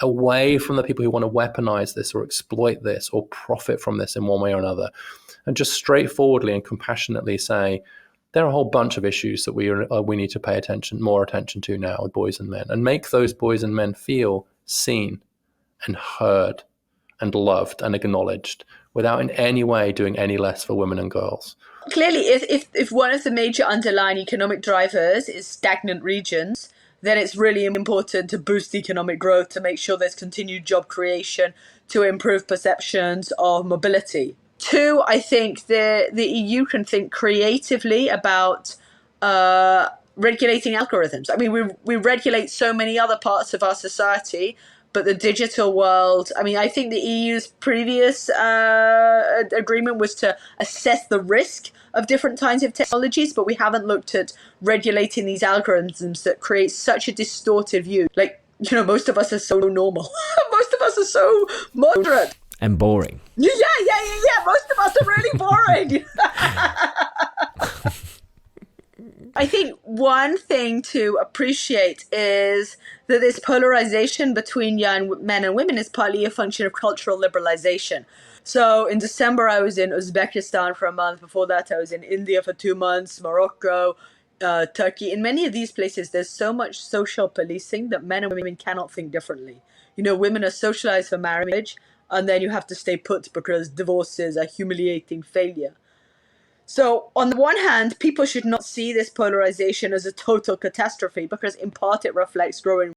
away from the people who want to weaponize this or exploit this or profit from this in one way or another, and just straightforwardly and compassionately say, there are a whole bunch of issues that we need to pay more attention to now with boys and men, and make those boys and men feel seen and heard and loved and acknowledged without in any way doing any less for women and girls. Clearly, if one of the major underlying economic drivers is stagnant regions, then it's really important to boost economic growth, to make sure there's continued job creation, to improve perceptions of mobility. Two, I think the EU can think creatively about regulating algorithms. I mean, we regulate so many other parts of our society, but the digital world, I mean, I think the EU's previous agreement was to assess the risk of different kinds of technologies, but we haven't looked at regulating these algorithms that create such a distorted view. Like, most of us are so normal. Most of us are so moderate. And boring. Yeah. Most of us are really boring. I think one thing to appreciate is that this polarization between young men and women is partly a function of cultural liberalization. So in December, I was in Uzbekistan for a month. Before that, I was in India for 2 months, Morocco, Turkey. In many of these places, there's so much social policing that men and women cannot think differently. Women are socialized for marriage, and then you have to stay put because divorce is a humiliating failure. So on the one hand, people should not see this polarization as a total catastrophe, because in part it reflects growing